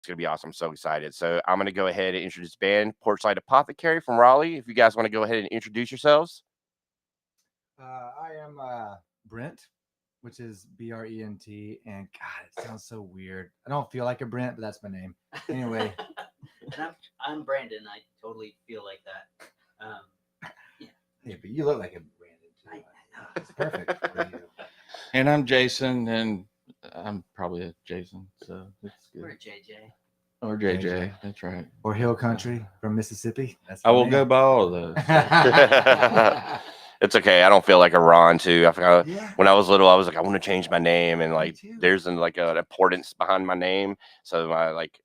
It's gonna be awesome. I'm so excited. So I'm gonna go ahead and introduce the band, Porchlight Apothecary from Raleigh. If you guys want to go ahead and introduce yourselves. I am Brent, which is Brent, and God, it sounds so weird. I don't feel like a Brent, but that's my name. Anyway, And I'm Brandon. I totally feel like that. Yeah, yeah, but you look like a Brandon too. I know. It's perfect for you. And I'm Jason, and I'm probably a Jason, so it's We're good. JJ. Or JJ, JJ. that's right. Or Hill Country from Mississippi. That's I my will name. go by all of those. It's okay. I don't feel like a Ron too. I forgot Yeah. when I was little, I was like, I want to change my name, and like, too. there's like an importance behind my name. So my like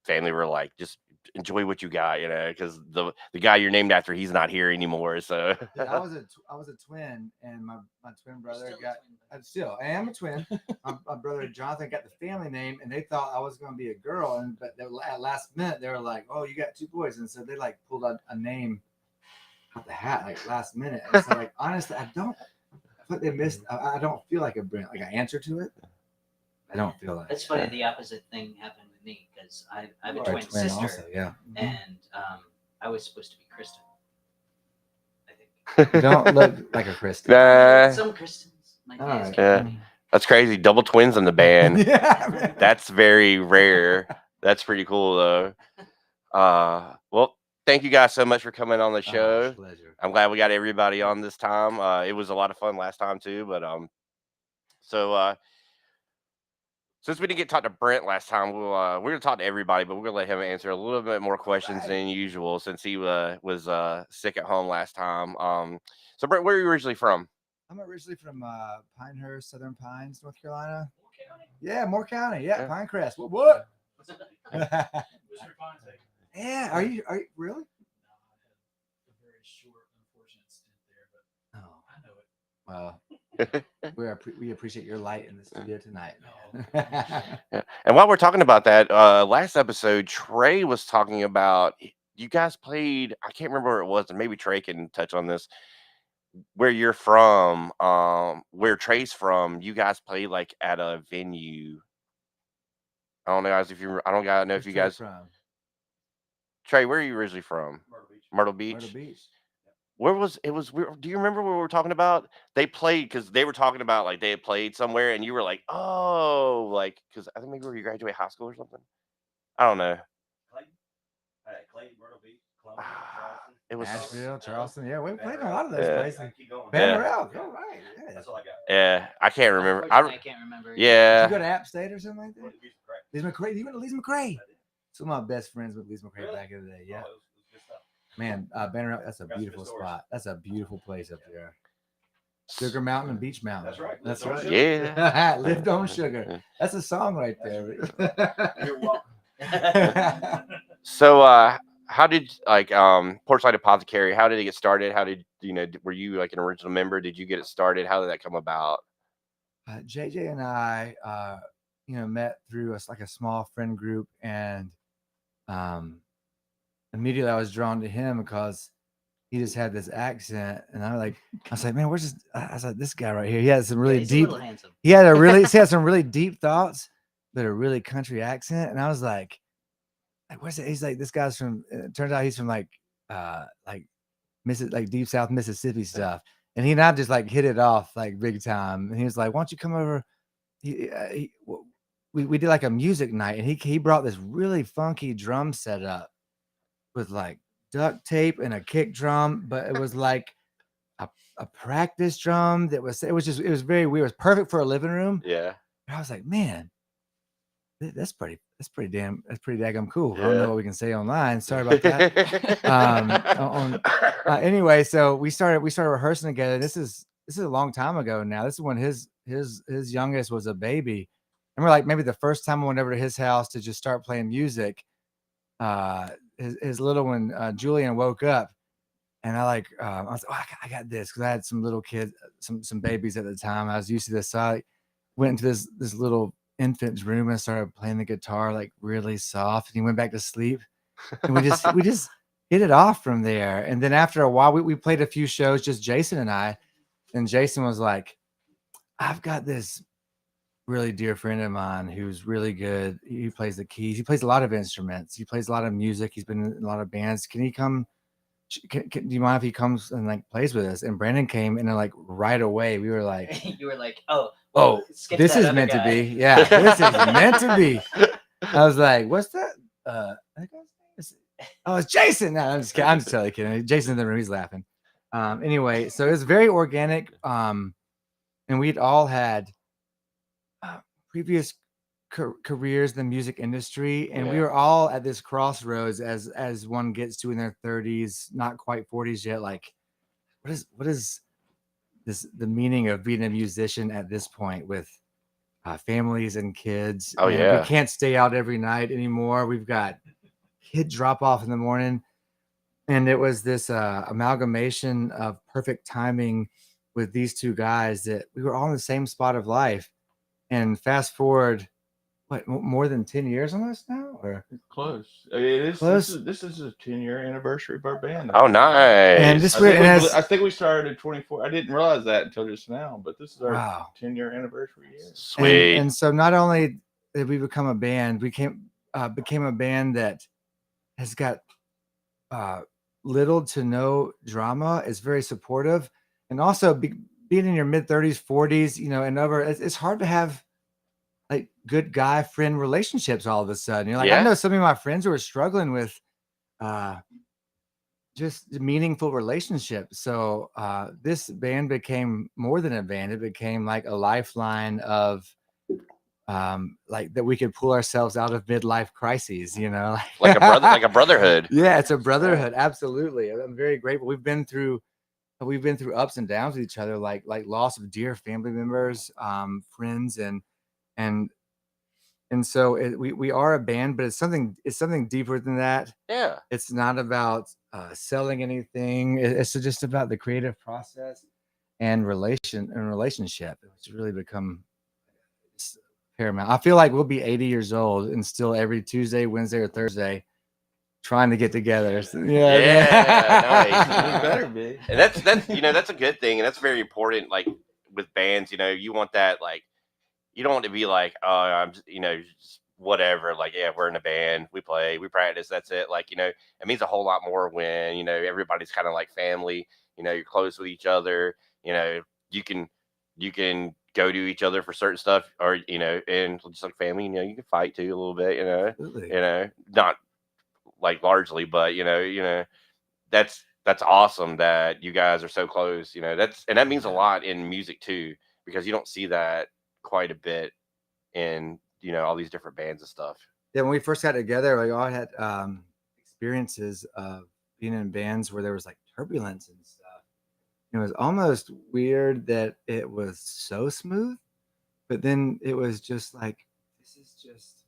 family were like, just enjoy what you got, because the guy you're named after, he's not here anymore. So Dude, I was a twin, and my twin brother Still a got. twin, I'm still, I am a twin. My brother Jonathan got the family name, and they thought I was going to be a girl, and but at last minute they were like, "Oh, you got two boys," and so they like pulled out a name out the hat like last minute. And so like honestly, I feel like they missed. I don't feel like a Brent. Like I answer to it. I don't feel like. It's funny. The opposite thing happened with me because I have a Or twin sister, also, yeah. and I was supposed to be Kristen. I think. You don't look like a Kristen. Nah, Some Kristens. My All dad's right. yeah, that's crazy. Double twins in the band. Yeah. That's very rare. That's pretty cool though. Well, thank you guys so much for coming on the show. Pleasure. I'm glad we got everybody on this time. It was a lot of fun last time too, but so since we didn't get to talk to Brent last time, we're gonna talk to everybody, but we're gonna let him answer a little bit more questions than usual since he was sick at home last time. So Brent, where are you originally from? I'm originally from Pinehurst, Southern Pines, North Carolina. Yeah, Moore County. Yeah, Yeah. Pinecrest. What? Was your pine taken? Yeah. Are you really? No, I had a very short, unfortunate stint there, but Oh, I know it. we appreciate your light in the studio tonight. Yeah. And while we're talking about that, last episode Trey was talking about you guys played. I can't remember where it was, and maybe Trey can touch on this. Where you're from, where Trey's from, you guys played like at a venue. I don't know guys if you. I don't gotta know if Where's you Trey guys. from? Trey, where are you originally from? Myrtle Beach. Myrtle Beach. Myrtle Beach. Where was it? Do you remember what we were talking about? They played because they were talking about like they had played somewhere, and you were like, oh, like because I think maybe where you graduate high school or something. I don't know. Clayton, Clayton, Myrtle Beach, Columbia, Charleston. It was Nashville, Charleston. Yeah, we played in a lot of those Yeah. places. Keep going. Banner Yeah. out. All right. Yeah. That's all I got. Yeah, I can't remember. Unfortunately, I can't remember. Did you Yeah, go to App State or something like that? Went to Beach Crack. Lisa McCrae. You went to Lisa McCrae. I did. Some of my best friends with Lisa McCrae Really? back in the day. Oh, Yeah. it was good stuff. Man, Banner Out, that's a Got some beautiful good stories. spot. That's a beautiful place up there. Sugar Mountain and Beach Mountain. That's right. That's Lived on right. sugar. yeah. Lived on sugar. That's a song right there. You're welcome. So, how did like Porchlight Apothecary? How did it get started? How did were you like an original member? Did you get it started? How did that come about? JJ and I, met through like a small friend group, and immediately I was drawn to him because he just had this accent, and I was like, man, where's this? I was like, this guy right here. He had some really He's deep. a little handsome. He had some really deep thoughts, but a really country accent, and I was like, where's it? He's like, this guy's from. It turns out he's from like deep South Mississippi stuff. And he and I just like hit it off like big time. And he was like, "Why don't you come over?" We did like a music night, and he brought this really funky drum setup with like duct tape and a kick drum, but it was like a practice drum it was very weird. It was perfect for a living room. Yeah. And I was like, man, that's pretty daggum cool. I don't know what we can say online. Sorry about that. Anyway, so we started rehearsing together. This is a long time ago now. This is when his youngest was a baby. And we're like maybe the first time I went over to his house to just start playing music. His little one Julian woke up, and I was like, oh, I got this, because I had some little kids, some babies at the time. I was used to this. So I went into this little infant's room and started playing the guitar like really soft, and he went back to sleep, and we just hit it off from there. And then after a while we played a few shows, just Jason and I, and Jason was like, I've got this really dear friend of mine who's really good. He plays the keys. He plays a lot of instruments. He plays a lot of music. He's been in a lot of bands. Can he come? Do you mind if he comes and like plays with us? And Brandon came, and then like right away we were like, You were like, oh, "Oh, skip this that is other meant to guy." be. Yeah, this is meant to be." I was like, "What's that?" I think oh, it's Jason. No, I'm just kidding. I'm just totally kidding. Jason's in the room. He's laughing. Anyway, so it's very organic. And we'd all had previous careers in the music industry, and we Yeah. were all at this crossroads as one gets to in their 30s, not quite 40s yet. Like, what is this the meaning of being a musician at this point with families and kids? Oh, And we yeah. can't stay out every night anymore. We've got kid drop off in the morning, and it was this amalgamation of perfect timing with these two guys that we were all in the same spot of life. And fast forward, what, more than 10 years almost now? Or Close. It is. Close. This is a 10-year anniversary of our band. Oh, And nice. this I we're think, and we, as I think we started at 24. I didn't realize that until just now, but this is our wow. 10-year anniversary year. Sweet. And so not only did we become a band, we became a band that has got little to no drama, is very supportive, and also being in your mid 30s, 40s, you know, and over, it's hard to have like good guy friend relationships all of a sudden. You're like, I Yeah. know some of my friends who are struggling with just meaningful relationships. So this band became more than a band. It became like a lifeline of like that we could pull ourselves out of midlife crises, you know. Like a brotherhood. Yeah, it's a brotherhood. Absolutely. I'm very grateful. We've been through ups and downs with each other, like loss of dear family members, friends, and so we are a band, but it's something deeper than that. Yeah. It's not about selling anything. It's just about the creative process and relationship. It's really become paramount. I feel like we'll be 80 years old and still every Tuesday, Wednesday, or Thursday trying to get together. So, yeah, Yeah, We better be. And that's you know, that's a good thing, and that's very important. Like with bands, you know, you want that, like, you don't want to be like, oh, I'm just, you know, just whatever. Like, yeah, we're in a band, we play, we practice, that's it. Like, you know, it means a whole lot more when, you know, everybody's kind of like family. You know, you're close with each other. You know, you can go to each other for certain stuff, or you know, and just like family, you know, you can fight too a little bit. absolutely. You know, not like largely, but that's awesome that you guys are so close. You know, that means a lot in music too, because you don't see that quite a bit in, you know, all these different bands and stuff. Yeah, when we first got together, we all had experiences of being in bands where there was like turbulence and stuff. It was almost weird that it was so smooth, but then it was just like, this is just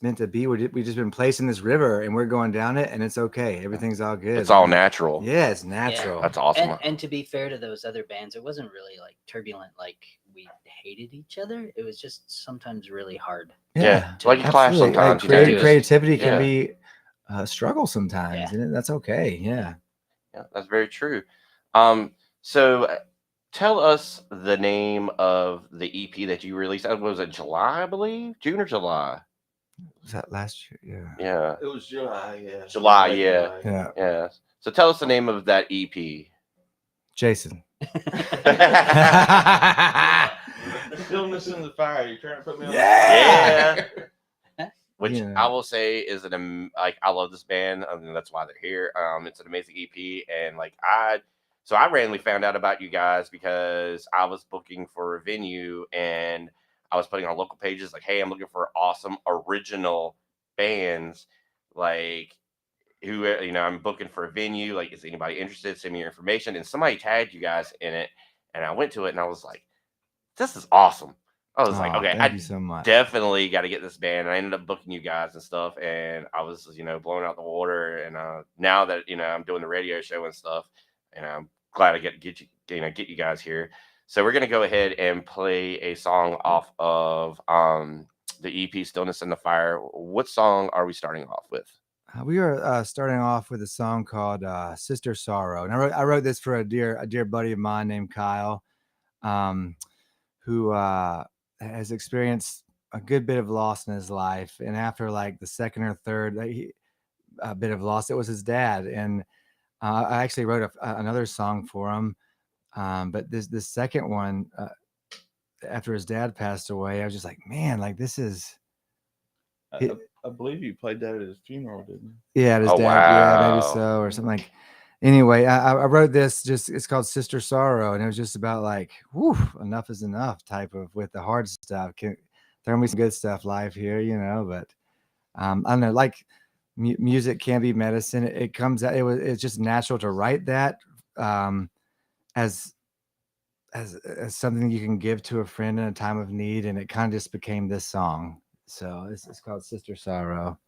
meant to be. We just been placed in this river and we're going down it, and it's okay. Everything's all good. It's all natural. Yeah, it's natural. That's awesome. And to be fair to those other bands, it wasn't really like turbulent, like we hated each other. It was just sometimes really hard. Yeah, it's like you clash absolutely. sometimes. Like, You know, creativity can yeah. be a struggle sometimes, Yeah. and that's okay. Yeah. Yeah, that's very true. So tell us the name of the EP that you released. Was it July, I believe? June or July? Was that last year? Yeah. It was July, yeah. July, Late yeah. July. Yeah. Yeah. So tell us the name of that E EP. Jason. Stillness in the fire. You're trying to put me on Yeah. Which Yeah. I will say is like, I love this band. I mean, that's why they're here. It's an amazing EP, and like I randomly found out about you guys because I was booking for a venue, and I was putting on local pages like, hey, I'm looking for awesome original bands, like who, you know, I'm booking for a venue. Like, is anybody interested? Send me your information. And somebody tagged you guys in it, and I went to it, and I was like, this is awesome. I was like, Aw, okay, thank I you so much. definitely got to get this band. And I ended up booking you guys and stuff, and I was, you know, blowing out the water. And now that, you know, I'm doing the radio show and stuff, and I'm glad I get you guys here. So we're gonna go ahead and play a song off of the EP "Stillness in the Fire." What song are we starting off with? We are starting off with a song called "Sister Sorrow," and I wrote this for a dear buddy of mine named Kyle, who has experienced a good bit of loss in his life, and after like the second or third a bit of loss, it was his dad. And I actually wrote another song for him, but this second one, after his dad passed away, I was just like, man, like this is. I believe you played that at his funeral, didn't you? Yeah, his Oh, dad. Yeah, maybe wow. so, or something like. Anyway, I wrote this. It's called Sister Sorrow, and it was just about like, whew, enough is enough type of with the hard stuff. There can be some good stuff live here, but I don't know. Like music can be medicine. It comes out. It's just natural to write that as as something you can give to a friend in a time of need, and it kind of just became this song. So it's called Sister Sorrow.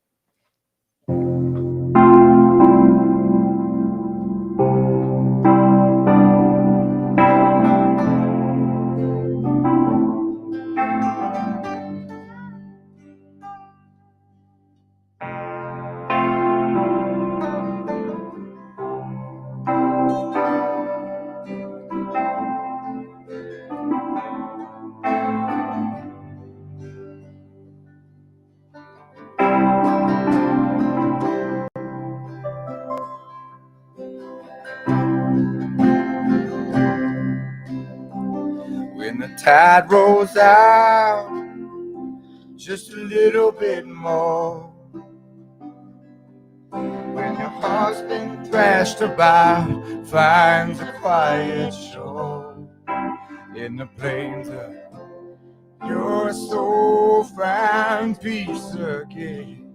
When the tide rolls out just a little bit more, when your heart's been thrashed about, finds a quiet shore in the plains of your soul, finds peace again.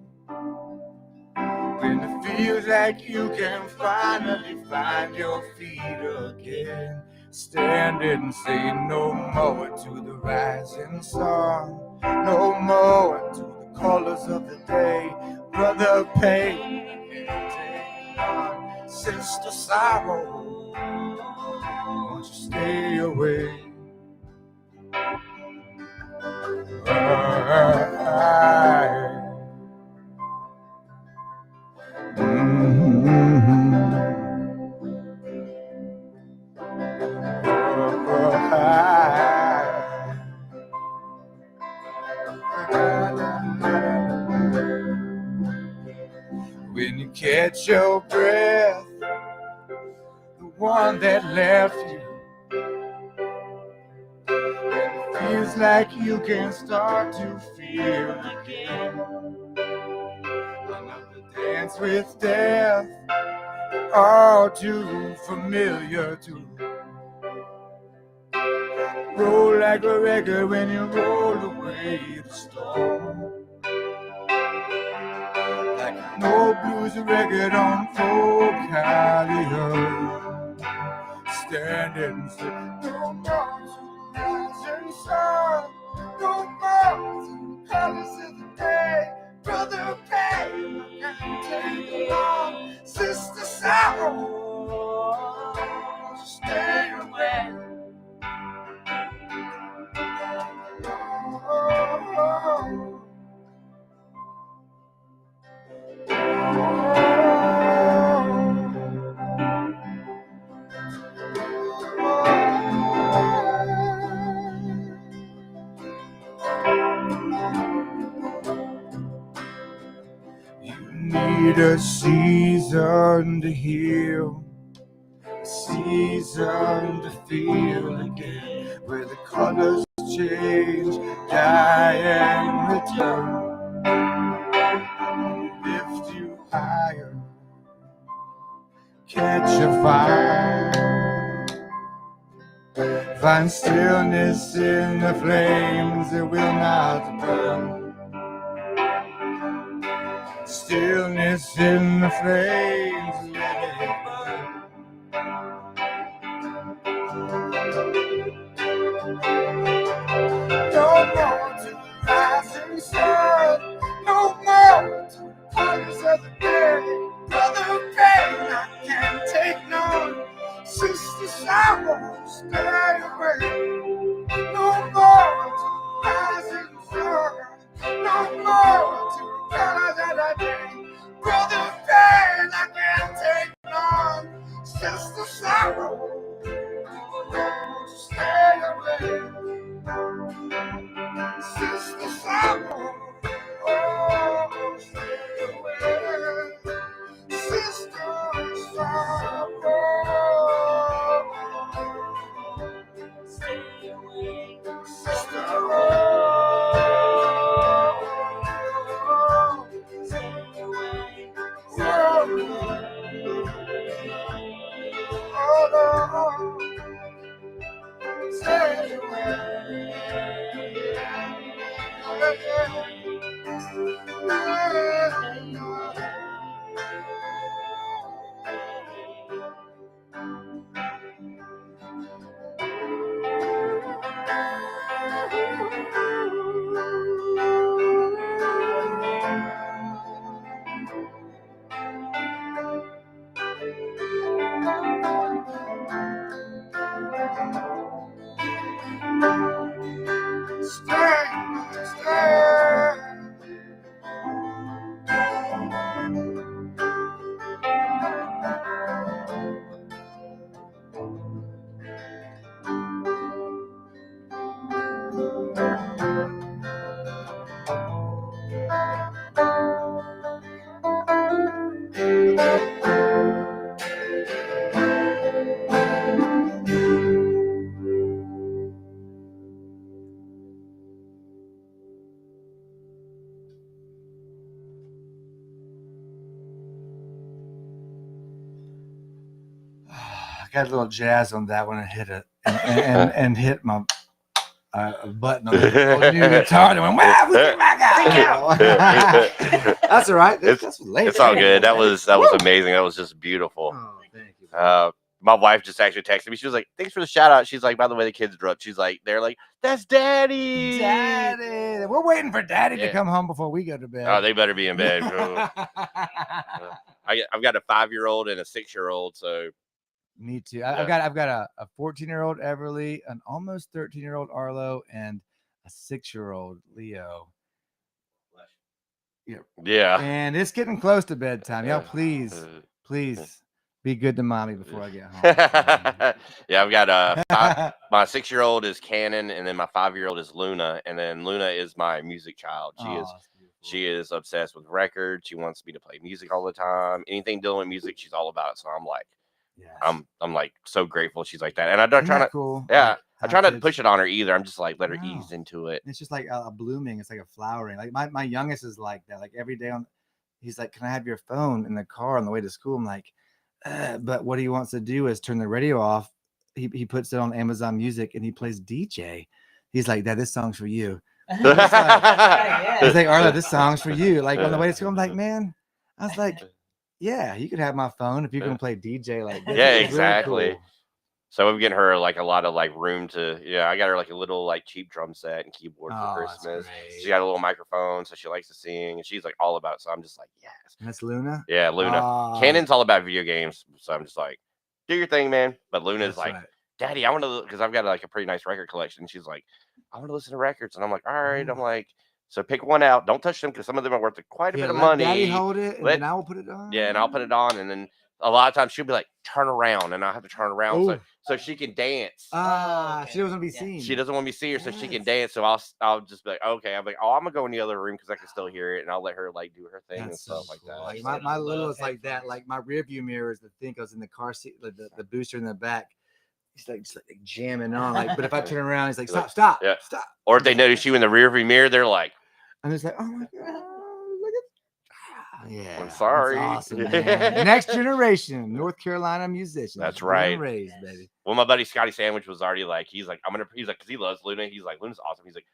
When it feels like you can finally find your feet again, stand and say no more to the rising sun, no more to the colors of the day. Brother pain, take on. Sister sorrow, won't you stay away? When you catch your breath, the one that left you, it feels like you can start to feel again. Another dance with death, all too familiar to roll like a record when you roll away the storm. Like an old blues record on folk Hollywood. Stand and say, no more to the rising sun, no more to the colors of the day. Brother pain, I can't take it long. Sister sorrow, stay away. You need a season to heal, a season to feel again, where the colors change, die and return. Lift you higher, catch a fire, find stillness in the flames that will not burn. Stillness in the flames, let it burn. No more to the rising sun, no more to the colors of the day. Brother pain, I can't take no. Sister sorrow, stay away. No more to the rising sun, no more to the colors of the day. Brother pain, I can't take no. Sister sorrow, stay away. had a little jazz on that one and hit it and hit my a button on the old new guitar and went, wow, look at my guy. That's all right. That's late. It's all good. That was amazing. That was just beautiful. Oh, thank you. My wife just actually texted me. She was like, "Thanks for the shout out." She's like, "By the way, the kids are up." She's like, "They're like, that's Daddy." Daddy. We're waiting for Daddy to Yeah. come home before we go to bed. Oh, they better be in bed. I've got a 5-year-old and a 6-year-old, so Me too. Yeah. I've got a 14-year-old Everly, an almost 13-year-old Arlo, and a 6-year-old Leo. yeah. And it's getting close to bedtime. Y'all, please be good to mommy before I get home. Yeah, I've got my 6-year-old is Cannon, and then my 5-year-old is Luna, and then Luna is my music child. She is obsessed with records. She wants me to play music all the time. Anything dealing with music, she's all about it. So I'm like, I'm like so grateful she's like that. And I don't try to cool. yeah, I try not to kids- push it on her either. I'm just like let her No. ease into it. It's just like a blooming. It's like a flowering. Like my youngest is like that. Like every day he's like, "Can I have your phone in the car on the way to school?" I'm like, but what he wants to do is turn the radio off. He puts it on Amazon Music and he plays DJ. He's like, "Dad, this song's for you." He's like, "Arlo, this song's for you." Like on the way to school, I'm like, "Man," I was like, "Yeah, you could have my phone if you're gonna play DJ like this." Yeah, It's really exactly. cool. So I'm getting her like a lot of like room to I got her like a little like cheap drum set and keyboard for Oh, that's Christmas. great. She got a little microphone, so she likes to sing, and she's like all about it. So I'm just like, yes. And that's Luna. Yeah, Luna. Oh, Cannon's all about video games, so I'm just like, do your thing, man. But Luna's that's like, right. Daddy, I want to, because I've got like a pretty nice record collection. She's like, I want to listen to records, and I'm like, all right. I'm like, so pick one out. Don't touch them because some of them are worth quite a bit of let money. Daddy hold it, and Let- then I will put it on. Yeah, and I'll put it on, and then a lot of times she'll be like, turn around, and I'll have to turn around so she can dance. She doesn't want to be seen. She doesn't want me to see her, so she can dance. So I'll just be like, okay. I'm like, oh, I'm gonna go in the other room because I can still hear it, and I'll let her like do her thing and That's stuff so like cool. that. Like my little is like that. Like my rear view mirror is the thing goes in the car seat, like the booster in the back. He's like just like jamming on. Like, but if I turn around, he's like, stop. Yeah. Stop. Or if they notice you in the rearview mirror, they're like, I'm just like, oh my god, look at. Yeah, I'm sorry. That's awesome, man. Next generation North Carolina musicians. That's Born and right. raised, baby. well, my buddy Scotty Sandwich was already like, he's like, because he loves Luna. He's like, Luna's awesome. He's like,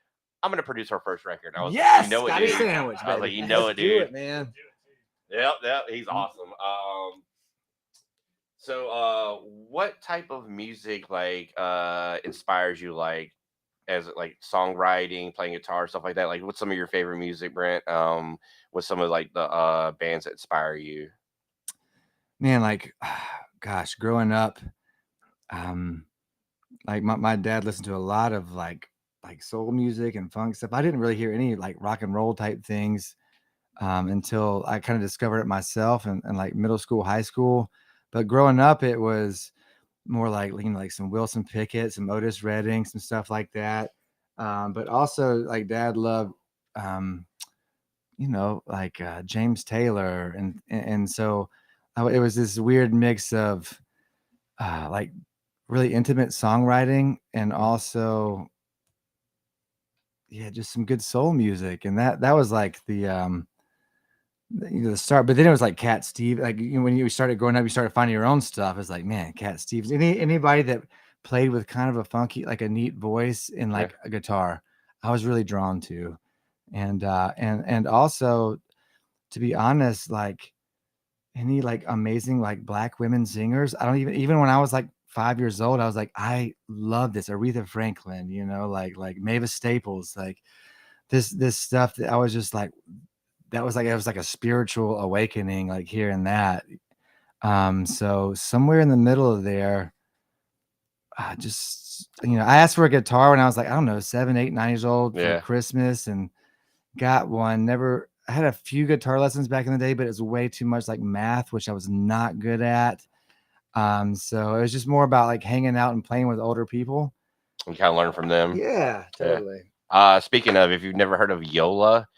I'm gonna produce her first record. And I was Yes, like, you know Scotty it, dude. Sandwich, I was like, baby. you know Let's it, do dude. it, man. Yep, he's awesome. So what type of music like inspires you, like as like songwriting, playing guitar, stuff like that? Like, what's some of your favorite music, Brent? What's some of like the bands that inspire you? Man, like, gosh, growing up, like my dad listened to a lot of like soul music and funk stuff. I didn't really hear any like rock and roll type things until I kind of discovered it myself in like middle school, high school. But growing up, it was more like like some Wilson Pickett, some Otis Redding, some stuff like that. But also like Dad loved, like James Taylor, and so it was this weird mix of like really intimate songwriting and also just some good soul music, and that was like the start. But then it was like Cat Steve, like when you started growing up, you started finding your own stuff. It's like, man, Cat Stevens, anybody that played with kind of a funky, like a neat voice in like a guitar, I was really drawn to. And also, to be honest, like any like amazing like Black women singers, I don't even when I was like 5 years old, I was like, I love this Aretha Franklin, like Mavis Staples, like this stuff that I was just like, it was like a spiritual awakening, like hearing that. So somewhere in the middle of there, just I asked for a guitar when I was like, I don't know, 7, 8, 9 years old for Christmas, and got one. I had a few guitar lessons back in the day, but it was way too much like math, which I was not good at. So it was just more about like hanging out and playing with older people. And kind of learn from them. Yeah, totally. Speaking of, if you've never heard of Yola,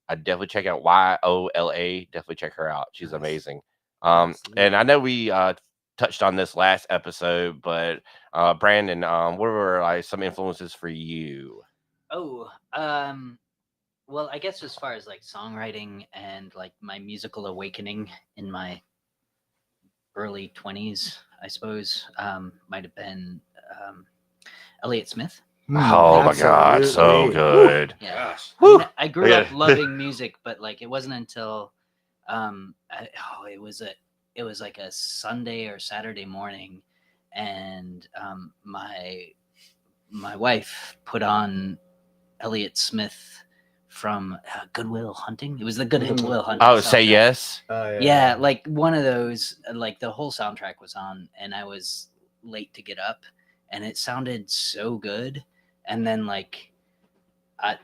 I'd definitely check out YOLA. Definitely check her out. She's amazing. And I know we touched on this last episode, but Brandon, what were like some influences for you? Oh, well, I guess as far as like songwriting and like my musical awakening in my early 20s, I suppose. Might have been Elliott Smith. Oh my God, so Absolutely. good. Yeah. Gosh. I mean, I grew up Yeah. loving music, but like it wasn't until it was like a Sunday or Saturday morning, and my wife put on Elliott Smith from Goodwill Hunting. It was the Goodwill Hunting. Oh, say soundtrack. yes. Oh Yeah, like one of those. Like the whole soundtrack was on, and I was late to get up, and it sounded so good. And then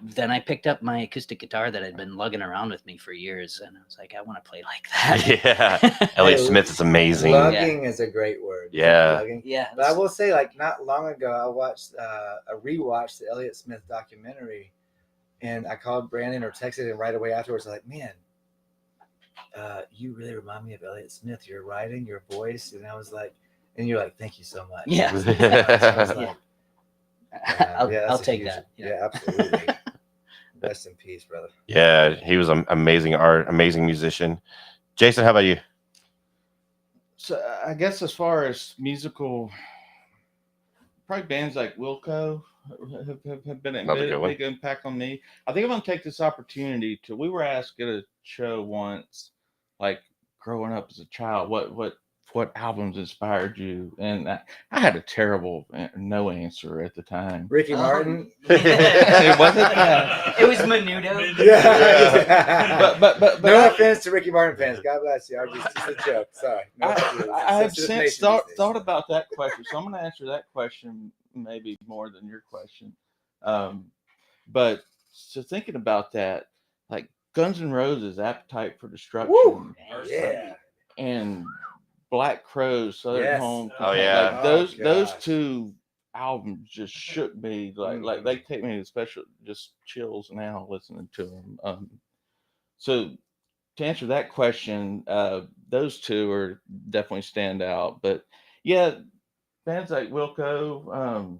then I picked up my acoustic guitar that had been lugging around with me for years, and I was like, I want to play like that. Yeah. Elliott Hey, Smith is amazing. Lugging is a great word. Yeah. Lugging. Yeah, But I will say, like, not long ago, I watched a rewatched the Elliott Smith documentary, and I called Brandon or texted him right away afterwards. I was like, man, you really remind me of Elliott Smith. Your writing, your voice, and I was like, and you're like, thank you so much. Yeah. Thank you so much. I was Yeah. like, I'll, yeah, I'll that's a take huge- that. Yeah, absolutely. Rest in peace, brother. Yeah, he was an amazing amazing musician. Jason, how about you? So I guess as far as musical, probably bands like Wilco have been a Another good one. big impact on me. I think I'm gonna take this opportunity to. We were asked at a show once, like growing up as a child, what albums inspired you, and I had a terrible no answer at the time. Ricky Oh, Martin. yeah. It wasn't that. It was Menudo. Yeah. But no I- offense to Ricky Martin fans. God bless you. Just a joke. Sorry. No, I have since thought about that question, so I'm going to answer that question maybe more than your question. But so thinking about that, like Guns N' Roses, Appetite for Destruction, Woo! Yeah. and Black Crowes, Southern Yes. Home, Oh, yeah. like those gosh. two albums just shook me. Like they take me to special just chills now listening to them. So to answer that question, those two are definitely stand out. But yeah, bands like Wilco,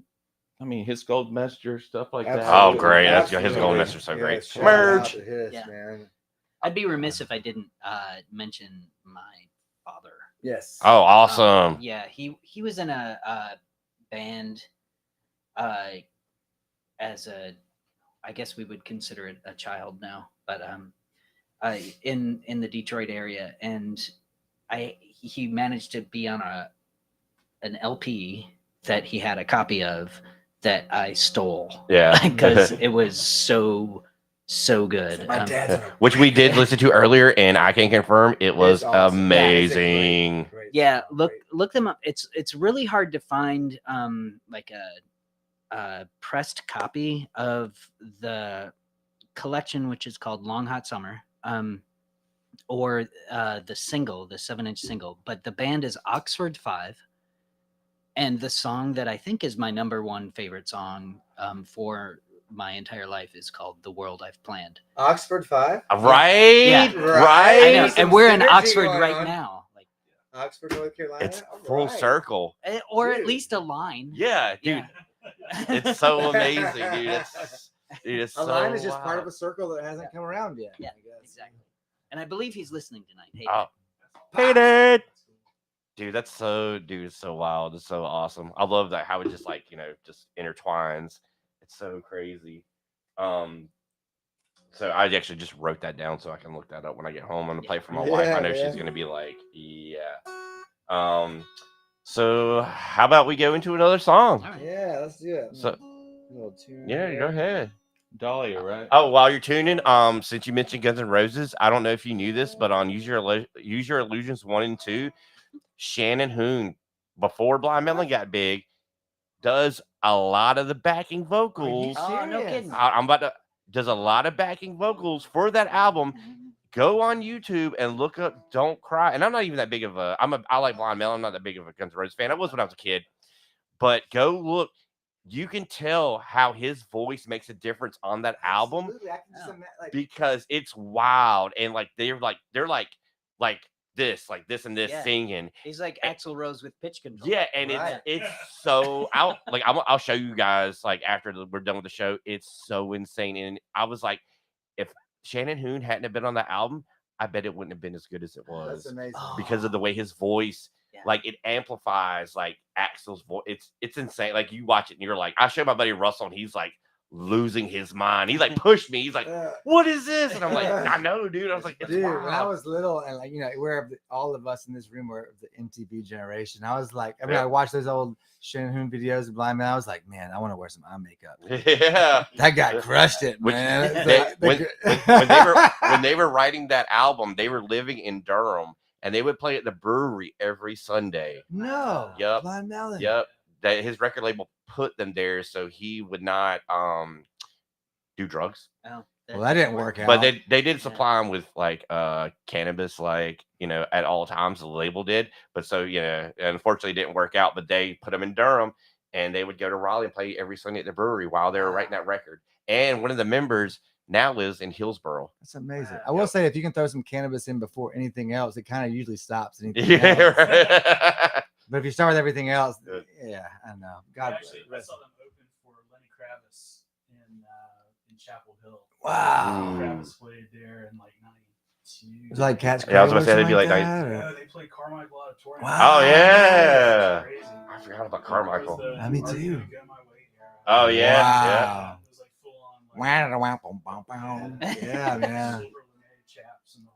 I mean his Gold Messenger, stuff like that. Oh, great. That's his Absolutely. Golden Messer's so Yeah, great. shout Merge. out to his, Yeah. man. I'd be remiss if I didn't mention my father. Yes. Oh, awesome. Yeah, he was in a band as a, I guess we would consider it a child now, but in the Detroit area, and he managed to be on an LP that he had a copy of that I stole. Yeah. because it was so good. My dad's on a Which we did listen to earlier, and I can confirm it was It's awesome. Yeah, it's a amazing. great Yeah, song, look them up. It's really hard to find like a pressed copy of the collection, which is called Long Hot Summer, or the single, the 7-inch single. But the band is Oxford 5, and the song that I think is my number one favorite song for my entire life is called "The World I've Planned." Oxford 5. Right? Yeah. Right? I know, Some and we're in synergy Oxford going right on. now, like, Oxford, North Carolina. It's All full right. circle. or at Dude. least a line. Yeah, dude. Yeah. It's so amazing, dude. It's A so line is just part of wild. a circle that hasn't come around yet. Yeah, I guess. exactly. And I believe he's listening tonight. Hey, Oh. Hate it. Dude, it's so wild. It's so awesome. I love that how it just like, just intertwines. It's so crazy. So I actually just wrote that down so I can look that up when I get home. I'm gonna play it for my wife. I know she's man. gonna be like, yeah. So how about we go into another song? All right. Yeah, let's do it. So A little tune yeah, here. go ahead. Dahlia, right? Oh, while you're tuning, since you mentioned Guns N' Roses, I don't know if you knew this, but on Use Your Illusions 1 and 2, Shannon Hoon, before Blind Melon got big, does a lot of the backing vocals. Oh, no kidding. Does a lot of backing vocals for that album. Go on YouTube and look up "Don't Cry." And I'm not even that big of I like Blind Melon. I'm not that big of a Guns N' Roses fan. I was when I was a kid, but go look. You can tell how his voice makes a difference on that album. Absolutely. I can just Because it's wild, and like they're like this and this Yeah. singing. He's like Axl Rose with pitch control. Yeah, and Right. it's so I'll show you guys like after we're done with the show. It's so insane, and I was like, if Shannon Hoon hadn't have been on that album, I bet it wouldn't have been as good as it That's was amazing. Oh. because of the way his voice like it amplifies like Axel's voice. It's insane. Like you watch it and you're like, I showed my buddy Russell and he's like losing his mind. He like pushed me. He's like, what is this? And I'm like, I know, dude. I was like, it's Dude, wild. when I was little and like, you know, all of us in this room were of the MTV generation. I was like, I mean, I watched those old Shannon Hoon videos of Blind Man. I was like, man, I want to wear some eye makeup. Yeah. That guy crushed it, man. When they were writing that album, they were living in Durham and they would play at the brewery every Sunday. No. Yep. Blind Melon. Yep. That his record label put them there so he would not do drugs. Oh, Well, that didn't work out. But they did supply him with like cannabis, like, you know, at all times. The label did, but so, you know, unfortunately it didn't work out. But they put him in Durham, and they would go to Raleigh and play every Sunday at the brewery while they were writing that record. And one of the members now lives in Hillsboro. That's amazing. I will say, if you can throw some cannabis in before anything else, it kind of usually stops anything Yeah, else. right. But if you start with everything else, Good. yeah, I know. God, Actually, I saw them open for Lenny Kravitz in Chapel Hill. wow. Lenny Kravitz played there in like '92. It's like Catch Yeah, I was gonna Crow or say they'd be something like that, or- Yeah, they played Carmichael Auditorium. Wow. Oh yeah, Crazy. I forgot about It Carmichael. was the Me Are You too. Gonna Go My Way era. Oh yeah, Wow. It was like full on. Like, Yeah, man. Silver Lune chaps and the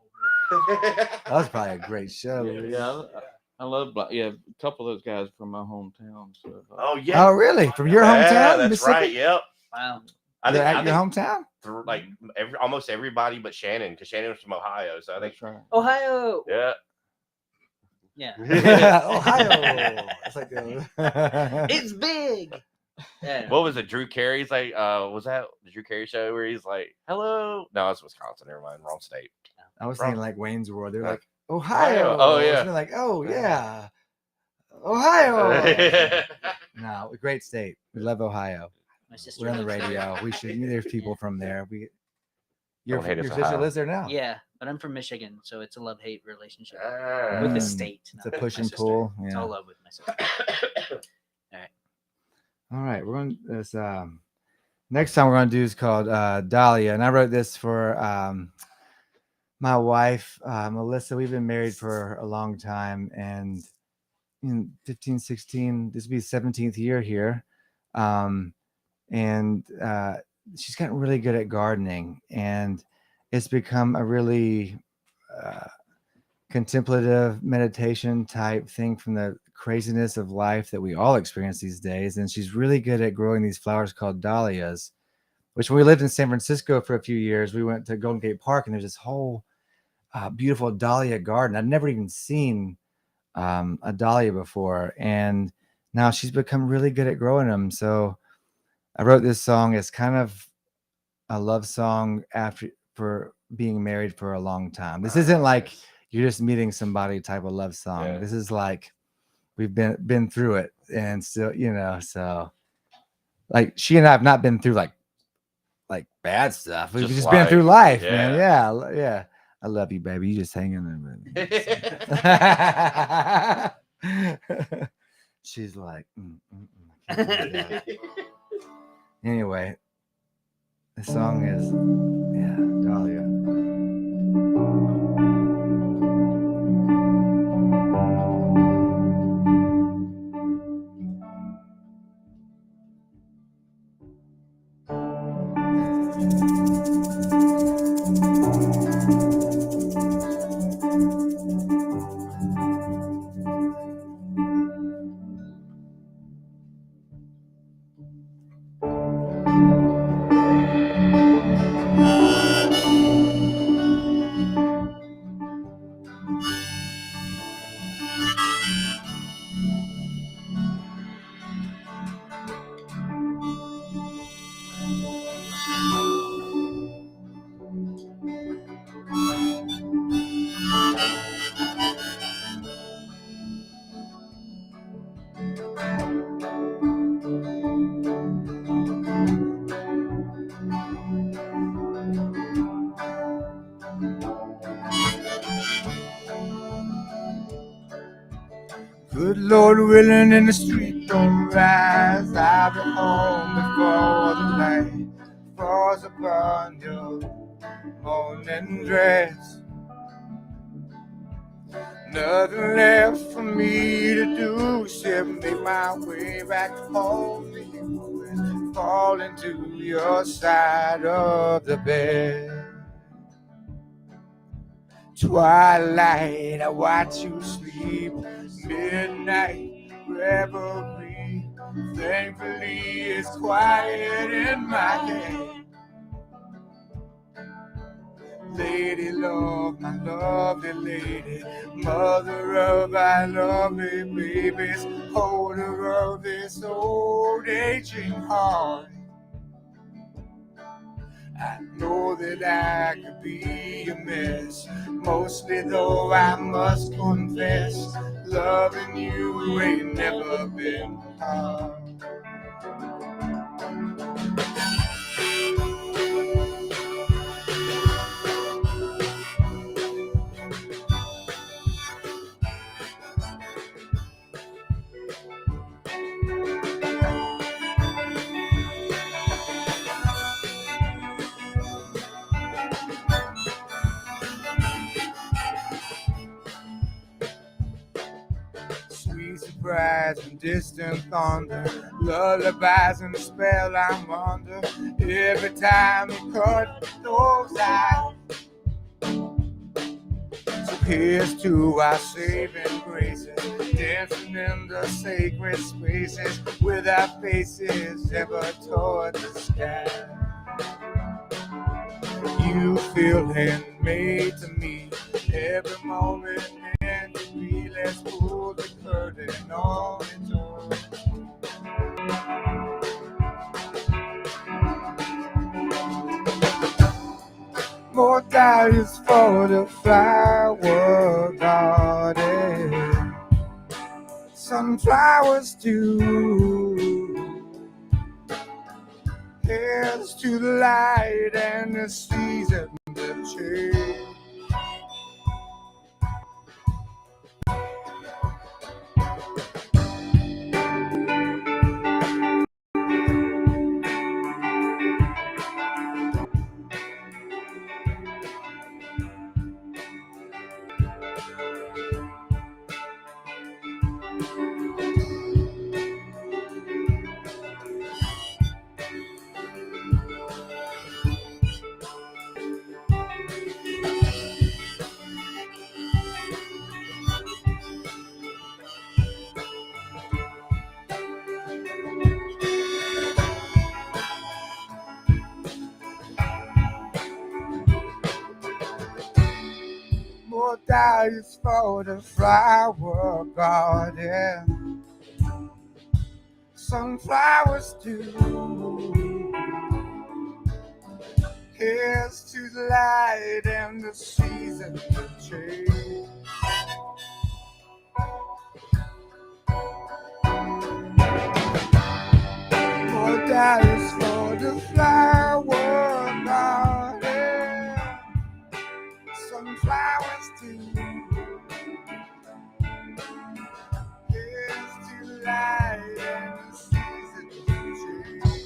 whole bit. yeah. That was probably a great show. Yeah, I love a couple of those guys from my hometown. So Oh yeah. Oh, really? From your hometown? Yeah, that's Mississippi? right. Yep. Wow. They're at I your hometown? through like almost everybody but Shannon, because Shannon's from Ohio. So I think, that's right. Ohio. yeah. Yeah. Ohio. It's like It's big. Yeah. What was it? Drew Carey's like, was that the Drew Carey show where he's like, hello? No, it's Wisconsin. Never mind. Wrong state. I was thinking like Wayne's World. They're Uh, like, Ohio. Oh, yeah. They're like, oh, yeah. Ohio. No, a great state. We love Ohio. My sister We're on the lives there. radio. We should. There's people from there. Your Don't hate us, sister Ohio. lives there now. Yeah, but I'm from Michigan, so it's a love-hate relationship Ah. with the Mm, state. It's not a with push my and sister. pull. It's Yeah. all love with my sister. All right, we're going to this. Next time we're going to do is called Dahlia, and I wrote this for my wife, Melissa. We've been married for a long time, and in 15, 16, this will be the 17th year here, and she's gotten really good at gardening, and it's become a really contemplative meditation type thing from the craziness of life that we all experience these days. And she's really good at growing these flowers called dahlias, which when we lived in San Francisco for a few years, we went to Golden Gate Park and there's this whole beautiful dahlia garden. I'd never even seen a dahlia before. And now she's become really good at growing them. So I wrote this song as kind of a love song for being married for a long time. This isn't like you're just meeting somebody type of love song. Yeah. This is like we've been through it, and still, you know, so like she and I have not been through like bad stuff. We've just been through life, man. Yeah. I love you, baby. You just hang in there. She's like, I can't do that. Anyway, the song is Dahlia. Good Lord willing and the street don't rise, I'll be home before the light falls upon your morning dress. Nothing left for me to do except make my way back home to you and fall into your side of the bed. Twilight, I watch you sleep. Midnight revelry. Thankfully, it's quiet in my head. Lady love, my lovely lady, mother of our lovely babies, holder of this old aging heart. I know that I could be a mess, mostly though I must confess, loving you ain't never been hard. Sweet surprise and distant thunder, lullabies and the spell I'm under. Every time you cut those eyes, so here's to our saving graces, dancing in the sacred spaces with our faces ever toward the sky. You feel handmade to me, every moment meant to be. Let's pull the curtain on its own. More dahlias for the flower garden, sunflowers too. Here's to the light and the season that change. More dahlias for the flower garden, sunflowers too. Here's to the light and the season to change. More dahlias for the flower garden, sunflowers too. Here's to the light and the season to change.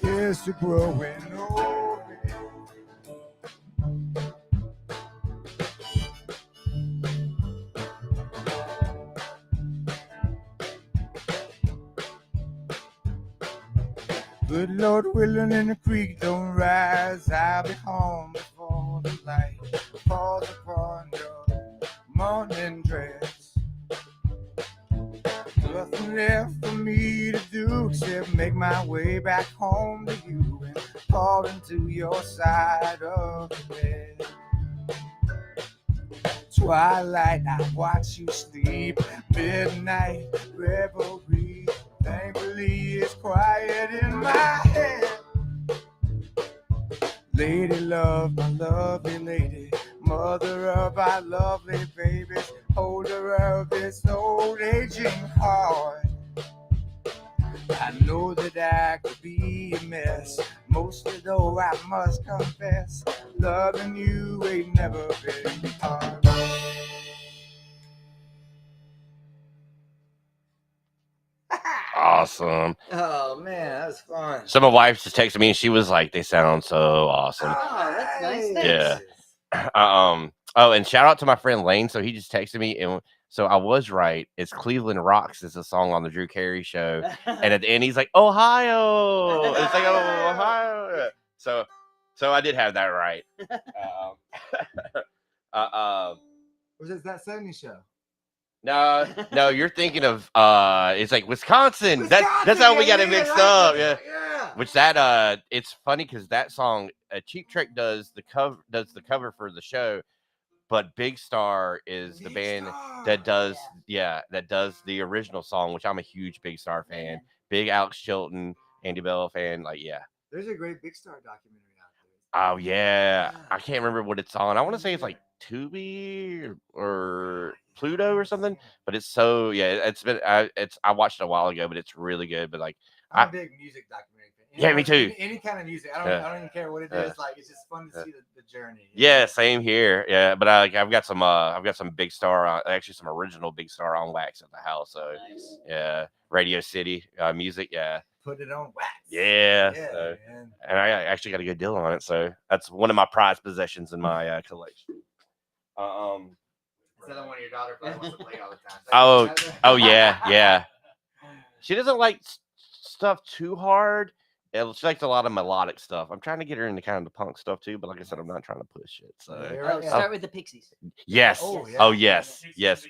Here's to growing old. Good Lord willing and the creek don't rise, I'll be home before the light falls upon your morning dress. Nothing left for me to do except make my way back home to you and fall into your side of the bed. Twilight, I watch you sleep. Midnight revelry. Thankfully, it's quiet in my head. Lady love, my lovely lady, mother of our lovely babies, holder of this old aging heart. I know that I could be a mess, mostly though I must confess, loving you ain't never been hard. Awesome. Oh man, that was fun. So my wife just texted me and she was like, they sound so awesome. Oh, that's nice. Hey. Thanks. Yeah. Oh, and shout out to my friend Lane. So he just texted me, and so I was right. It's Cleveland Rocks is a song on the Drew Carey show, and at the end he's like Ohio. It's like oh Ohio. Yeah. So I did have that right. Was it that 70s show? No, you're thinking of it's like Wisconsin. That's how we got it mixed up. Yeah. Which that it's funny because that song Cheap Trick does the cover for the show, but Big Star is the band that does the original song, which I'm a huge Big Star fan. Big Alex Chilton, Andy Bell fan. Like There's a great Big Star documentary out there. oh yeah. I can't remember what it's on. I want to say it's like Tubi or Pluto or something, but it's so it's been I watched it a while ago, but it's really good. But like I'm a big music documentary fan. Yeah, me too. Any kind of music. I don't even care what it is. Like it's just fun to see the journey. Yeah, same here. Yeah, but I've got some Big Star actually some original Big Star on wax at the house. So Nice. yeah, Radio City music. Yeah, Put it on wax. yeah. Yeah, So, man. and I actually got a good deal on it. So that's one of my prized possessions in my collection. Is that the one your daughter probably wants to play all the time? Oh yeah. She doesn't like stuff too hard. She likes a lot of melodic stuff. I'm trying to get her into kind of the punk stuff too, but like I said, I'm not trying to push it. So Oh, start with the Pixies. yes. Oh, yeah. Oh yes. Yes.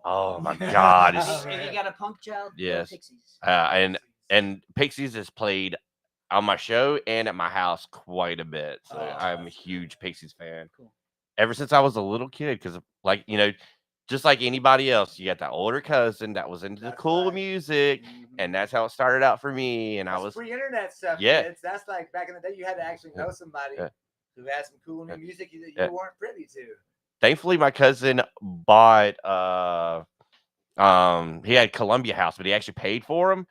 Oh my God. If you got a punk child, go Yes. Pixies. And Pixies is played on my show and at my house quite a bit. So I'm a huge Pixies fan. Cool. Ever since I was a little kid, because like just like anybody else, you got that older cousin that was into the cool music, and that's how it started out for me. And I was pre-internet stuff. Yeah. Kids. That's like back in the day, you had to actually know somebody who had some cool new music that you weren't privy to. Thankfully my cousin bought he had Columbia House, but he actually paid for them.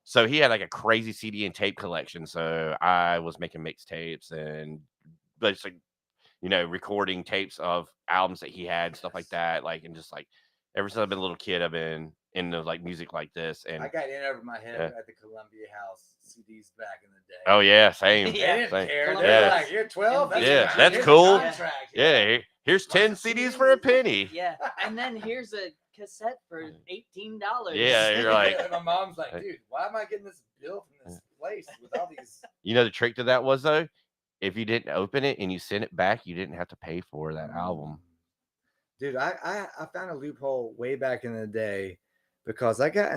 So he had like a crazy CD and tape collection. So I was making mixtapes and basically, recording tapes of albums that he had, stuff like that. Like, and just like ever since I've been a little kid, I've been into like music like this. And I got in over my head at the Columbia House CDs back in the day. Oh yeah, same. They didn't same. care. Columbia They were Yeah. like, "You're 12. That's cool. Contract." Yeah, here's 10 CDs for a penny. Yeah, and then here's a cassette for $18. Yeah, you're like, And my mom's like, "Dude, why am I getting this bill from this place with all these?" the trick to that was though, if you didn't open it and you sent it back, you didn't have to pay for that album. Dude, I found a loophole way back in the day because I got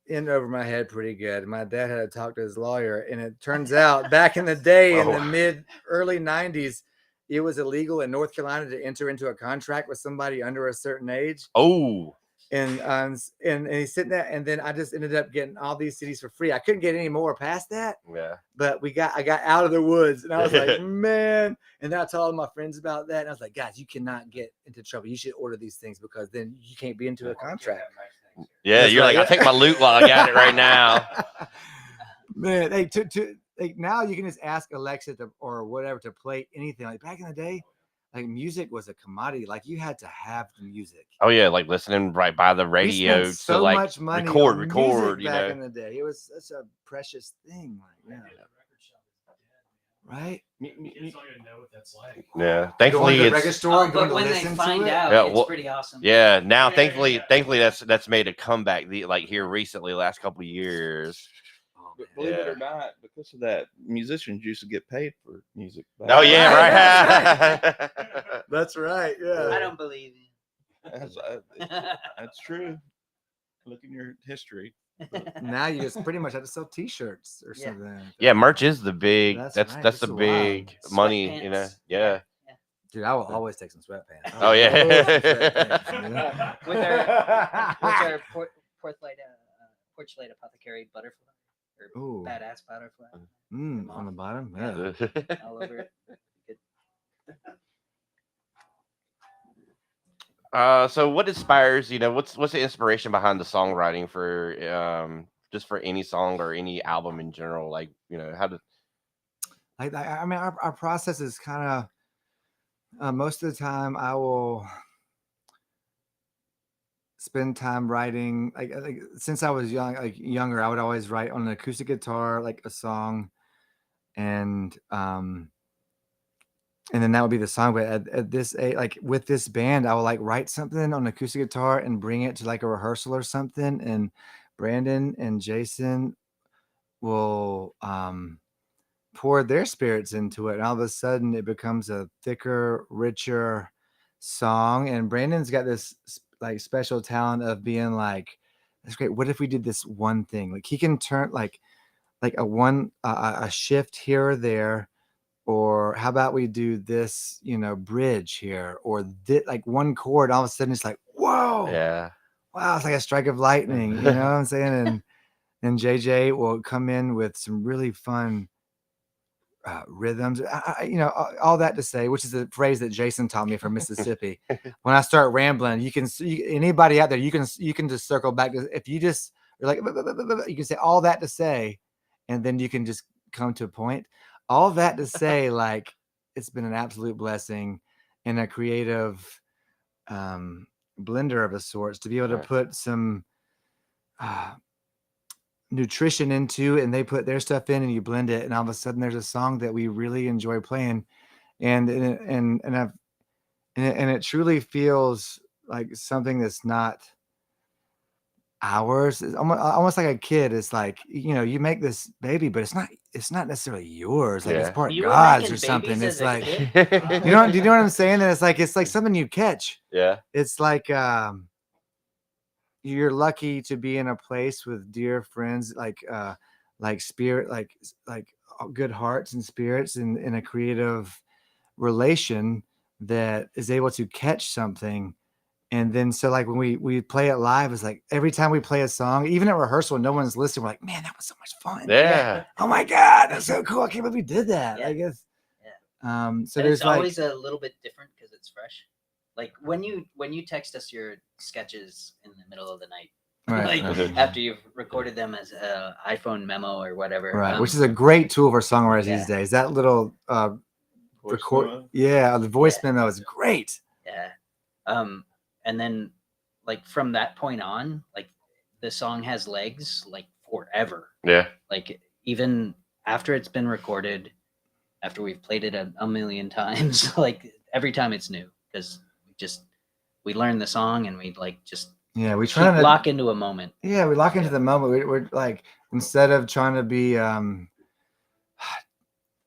in over my head pretty good. My dad had to talk to his lawyer, and it turns out back in the day in the early 90s, it was illegal in North Carolina to enter into a contract with somebody under a certain age. Oh. And he's sitting there, and then I just ended up getting all these CDs for free. I couldn't get any more past that. Yeah. But I got out of the woods, and I was like, man. And then I told all my friends about that, and I was like, guys, you cannot get into trouble. You should order these things because then you can't be into a contract. Yeah, That's you're right. like, I'll take my loot while I got it right now. Man, now you can just ask Alexa or whatever to play anything. Like back in the day, like music was a commodity. Like you had to have the music. Oh yeah, like listening right by the radio We spent so to like much money record, on record. music back in the day. It was such a precious thing. Like, right? Kids don't even know what that's like. Yeah, thankfully Going to the record it's store, But going to when they listen find to it. out, Yeah, it's well, pretty awesome. yeah. Now, thankfully, that's made a comeback. Like here recently, last couple of years. But believe it or not, because of that, musicians used to get paid for music. Oh yeah, right. That's right. Yeah. I don't believe you. That's true. Look in your history. Now you just pretty much have to sell T-shirts or Yeah. something. Yeah, merch is the big. That's That's right, that's this the is big wild. money. Sweatpants. Yeah. Dude, I will always take some sweatpants. Oh, yeah. With our Portch Light Apothecary butterfly or Ooh. badass butterfly On the bottom. Yeah. all over it. Good. So what inspires, what's the inspiration behind the songwriting for just for any song or any album in general? Like, how to I mean, our process is kind of most of the time I will spend time writing. Like since I was younger, I would always write on an acoustic guitar, like a song, and and then that would be the song. But at this age, like with this band, I will like write something on acoustic guitar and bring it to like a rehearsal or something. And Brandon and Jason will pour their spirits into it, and all of a sudden it becomes a thicker, richer song. And Brandon's got this like special talent of being like, that's great. What if we did this one thing? Like he can turn like a shift here or there, or how about we do this, bridge here, or like one chord, all of a sudden it's like, whoa, Yeah. wow, it's like a strike of lightning, you know what I'm saying? And JJ will come in with some really fun rhythms. All that to say, which is a phrase that Jason taught me from Mississippi. When I start rambling, you can see anybody out there, you can just circle back to, if you just are like, you can say all that to say, and then you can just come to a point. All that to say, like, it's been an absolute blessing and a creative blender of a sorts to be able to put some nutrition into, and they put their stuff in, and you blend it, and all of a sudden there's a song that we really enjoy playing, and it truly feels like something that's not ours. It's almost like a kid. It's like, you make this baby, but it's not necessarily yours. Like it's Yeah. part You were God's making or something. babies It's as a like, kid? do you know what I'm saying? That it's like something you catch. Yeah. It's like you're lucky to be in a place with dear friends, like spirit, like good hearts and spirits in a creative relation that is able to catch something. And then so like when we play it live, it's like every time we play a song, even at rehearsal, no one's listening, we're like, man, that was so much fun. Yeah. Oh my God, that's so cool. I can't believe we did that. Yeah. I guess. Yeah. So And there's it's always a little bit different because it's fresh. Like when you text us your sketches in the middle of the night, right, like after you've recorded them as a iPhone memo or whatever, right, which is a great tool for songwriters yeah. these days. That little Voice record, memo. yeah, the voice Yeah. memo is great. Yeah. And then like from that point on, like the song has legs like forever. Yeah. Like even after it's been recorded, after we've played it a million times, like every time it's new, because we learn the song and we like just We try to lock into a moment. Yeah, we lock into the moment. We're like, instead of trying to be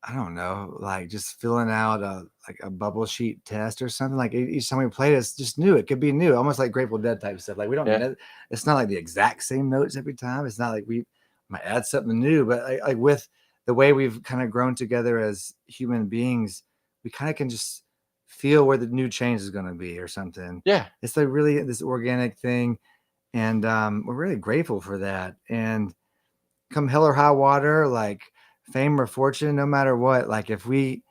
I don't know, like just filling out a bubble sheet test or something. Like each time we played, it's just new. It could be new, almost like Grateful Dead type stuff. Like we don't know, it's not like the exact same notes every time. It's not like we might add something new, but like with the way we've kind of grown together as human beings, we kind of can just feel where the new change is going to be or something. Yeah. It's like really this organic thing. And we're really grateful for that. And come hell or high water, like fame or fortune, no matter what, like if we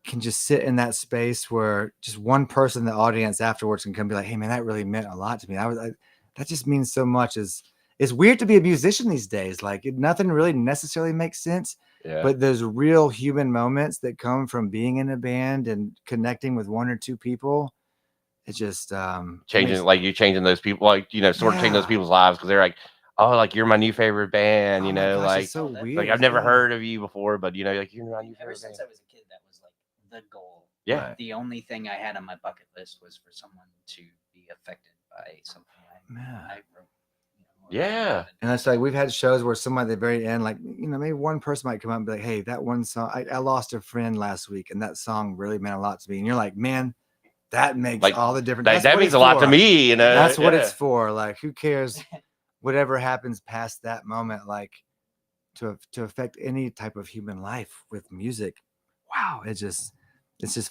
can just sit in that space where just one person in the audience afterwards can come be like, hey man, that really meant a lot to me. That just means so much. It's weird to be a musician these days. Like nothing really necessarily makes sense. Yeah. But those real human moments that come from being in a band and connecting with one or two people, it's just changing, like you changing those people, like, sort of changing those people's lives because they're like, oh, like you're my new favorite band, oh my gosh, like, it's so weird. like I've never heard of you before, but like you're my new Ever favorite since band. I was a kid, that was like the goal. Yeah. The only thing I had on my bucket list was for someone to be affected by something I wrote. Yeah. And it's like we've had shows where somebody at the very end, like, maybe one person might come up and be like, hey, that one song, I lost a friend last week and that song really meant a lot to me. And you're like, man, that makes Like, all the difference. That means a lot to me, That's what it's for. Like, who cares whatever happens past that moment, like to affect any type of human life with music. Wow. It's just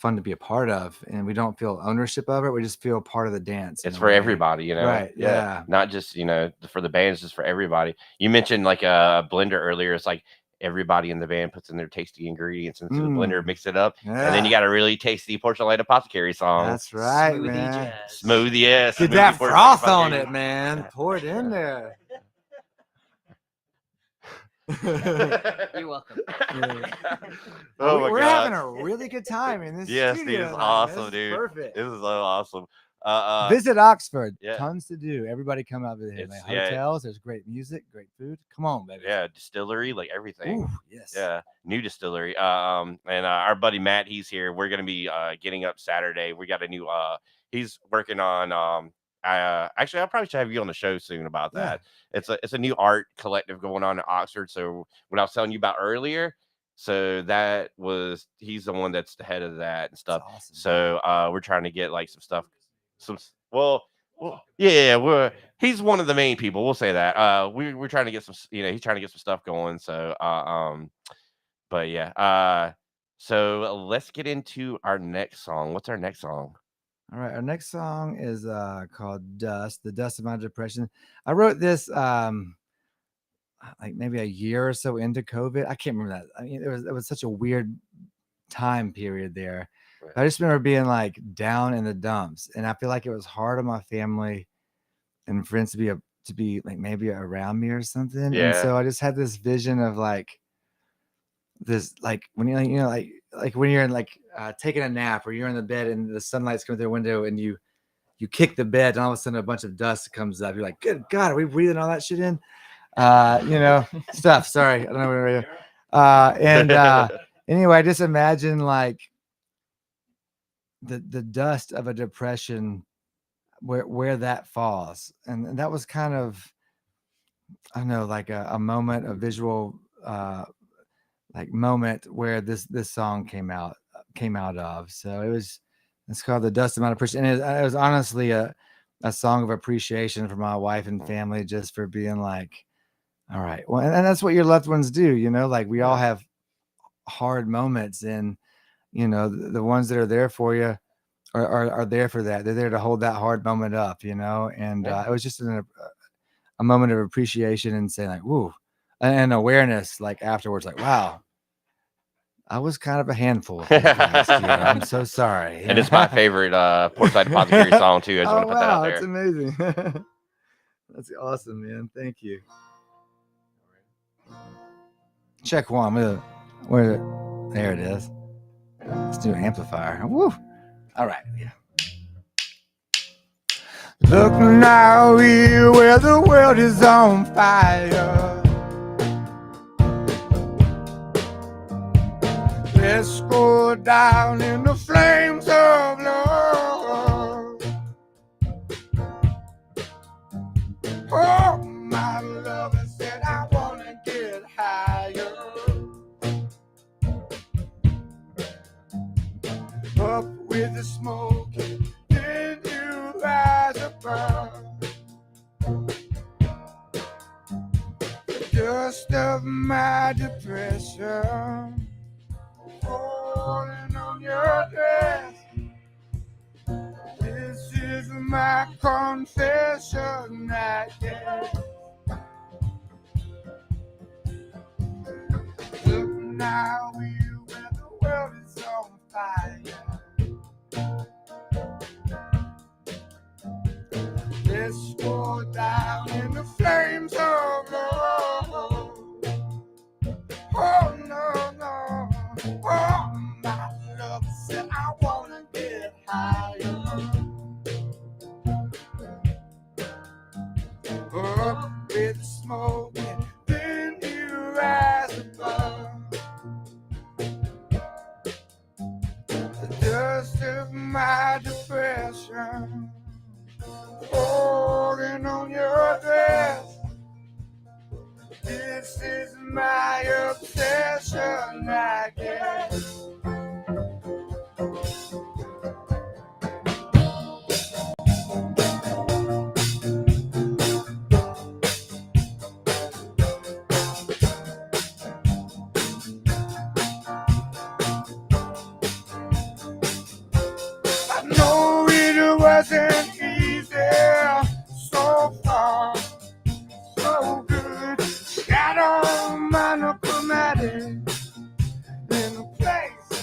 fun to be a part of, and we don't feel ownership of it. We just feel part of the dance. It's for everybody, Right. Yeah. Not just, for the band, it's just for everybody. You mentioned like a blender earlier. It's like everybody in the band puts in their tasty ingredients into the blender, mix it up, and then you got a really tasty Portch Apothecary song. That's right, Smoothie man. jazz. Smooth, yes. Get that froth on it, man. Pour it in there. You're welcome. Oh my We're God. having a really good time in this Yes, studio. dude, it's tonight, man. awesome, This is dude. Perfect. This is so awesome. Visit Oxford. yeah. Tons to do. Everybody come out visit. It's- Like yeah. hotels. There's great music, great food. Come on, baby. Yeah, distillery, like everything. Ooh, yes. Yeah, new distillery. And our buddy Matt, he's here. We're gonna be getting up Saturday. We got a new. He's working on. Actually, I probably should have you on the show soon about Yeah. that. It's a new art collective going on in Oxford. So what I was telling you about earlier. So he's the one that's the head of that and stuff. That's awesome. So we're trying to get like some stuff. Well, yeah, he's one of the main people. We'll say that. We're trying to get some, he's trying to get some stuff going. So, but yeah. So let's get into our next song. What's our next song? All right, our next song is called Dust, The Dust of My Depression. I wrote this like maybe a year or so into COVID. I can't remember that. I mean, it was such a weird time period there. Right. I just remember being like down in the dumps, and I feel like it was hard on my family and friends to be like maybe around me or something. And Yeah. so I just had this vision of like this, like when you're like when you're in like taking a nap or you're in the bed and the sunlight's coming through the window and you kick the bed and all of a sudden a bunch of dust comes up. You're like, good God, are we breathing all that shit in? Stuff. Sorry, I don't know what anyway, I just imagine like the dust of a depression where that falls, and that was kind of, I don't know, like a moment, a visual like moment where this song came out of. So it's called The Dust of My Depression, and it was honestly a song of appreciation for my wife and family, just for being like, all right, well, and that's what your loved ones do, like we all have hard moments, and the ones that are there for you are there for that. They're there to hold that hard moment up, and it was just a moment of appreciation and saying like, woo, and awareness, like afterwards, like, wow, I was kind of a handful of last year. I'm so sorry. And it's my favorite Portch Aporthecary song too. I just want to put that out there. That's amazing. That's awesome, man. Thank you. Check one. There it is. Let's do amplifier. Woo. All right. Yeah. Look now here where the world is on fire. Let's go down in the flames of love. Oh, my lover said I wanna get higher. Up with the smoke, then you rise above. The dust of my depression falling on your dress. This is my confession, I guess. Look now, where the world is on fire. Let's go down in the flames of love. Oh, no, no. Oh, my love said I wanna get higher. Up with the smoke, and then you rise above. The dust of my depression falling on your dress. This is my obsession, I guess. I know it wasn't easy so far. So good, got all my knuckle matted in a place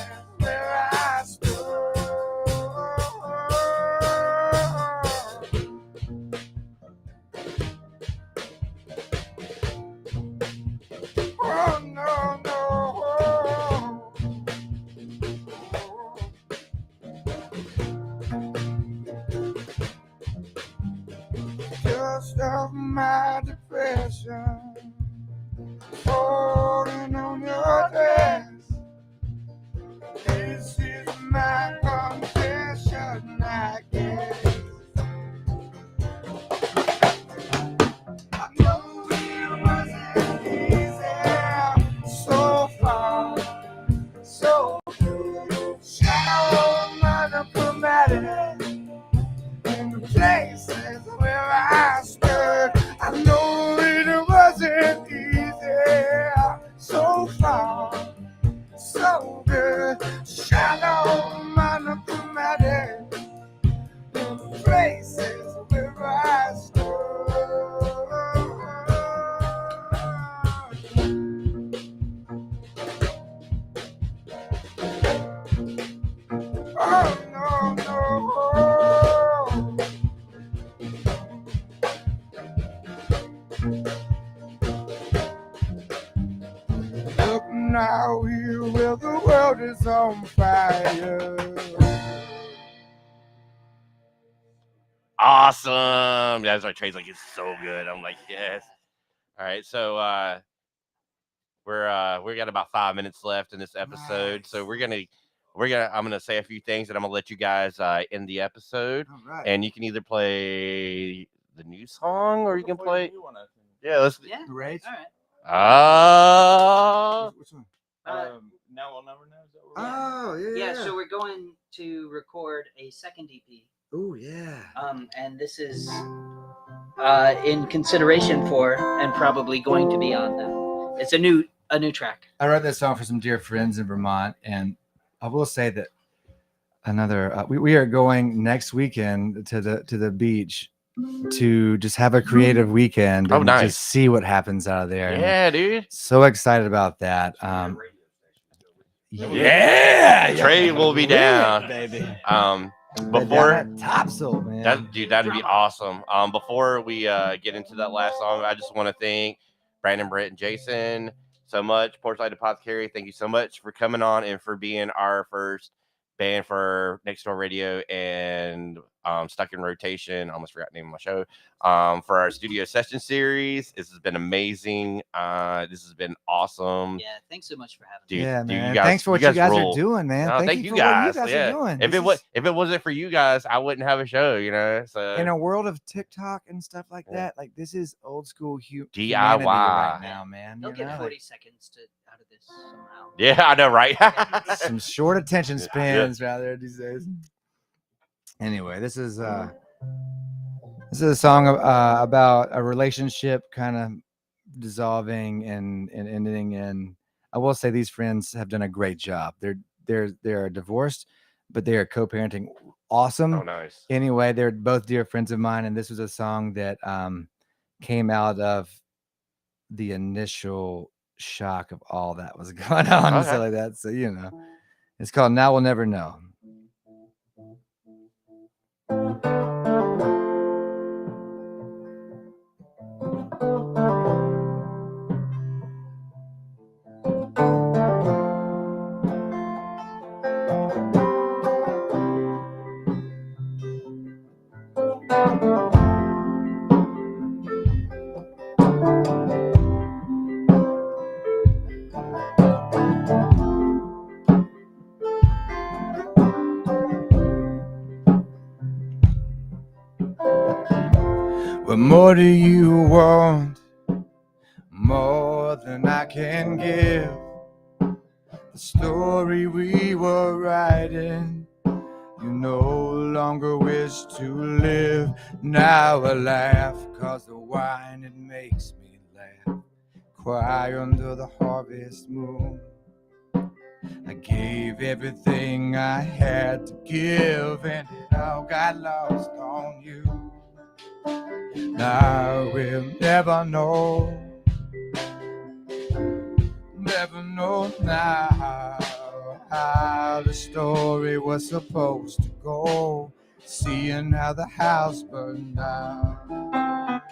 worst of my depression, falling on your desk. This is my confession, I guess. I know it wasn't easy, so far, so good. Shallow, monochromatic, in the places where I stood. I know it wasn't easy, so far, so good. Shallow, monochromatic, in the places where I stood. Oh, no, no. Look now here where the world is on fire. Awesome. That's why Trey's like, it's so good. I'm like, yes. All right, so we got about 5 minutes left in this episode, so Nice. I'm gonna say a few things, and I'm gonna let you guys end the episode, All right. and you can either play the new song or you can play. You wanna- Yeah, let's. Yeah. Great. All right. Which one? Now we'll never know. Is that what we're Oh, yeah. Yeah. So we're going to record a second EP. Oh, yeah. And this is in consideration for and probably going to be on them. It's a new track. I wrote that song for some dear friends in Vermont, and I will say that we are going next weekend to the beach to just have a creative weekend Oh, and nice. just see what happens out of there. And Yeah, dude. so excited about that. Yeah, Trey will be down. baby. Before Topsail, man. that'd be awesome. Before we get into that last song, I just want to thank Brandon, Brett, and Jason so much. Porchlight Apothecary, thank you so much for coming on and for being our first band for Next Door Radio and Stuck in Rotation. I almost forgot the name of my show. For our studio session series, this has been amazing. This has been awesome. Yeah. Thanks so much for having Dude, me. Yeah, dude, man. you guys, Thanks for what you guys rule. are doing, man. No, thank you you for guys. what you guys Yeah. are doing. If it wasn't for you guys, I wouldn't have a show, you know. So In a world of TikTok and stuff like that, like this is old school DIY. humanity right now, man. They'll You get know, 40 like, seconds out of this somehow. yeah, I know, right? some short attention spans out there these days. Anyway, this is a song about a relationship kind of dissolving and ending. And I will say these friends have done a great job. They're divorced, but they are co-parenting awesome. Oh, nice. Anyway, they're both dear friends of mine, and this was a song that came out of the initial shock of all that was going on and stuff like that. So it's called Now We'll Never Know. What more do you want? More than I can give. The story we were writing, you no longer wish to live. Now I laugh, cause the wine, it makes me laugh. Cry under the harvest moon. I gave everything I had to give, and it all got lost on you. Now we'll never know now how the story was supposed to go, seeing how the house burned down.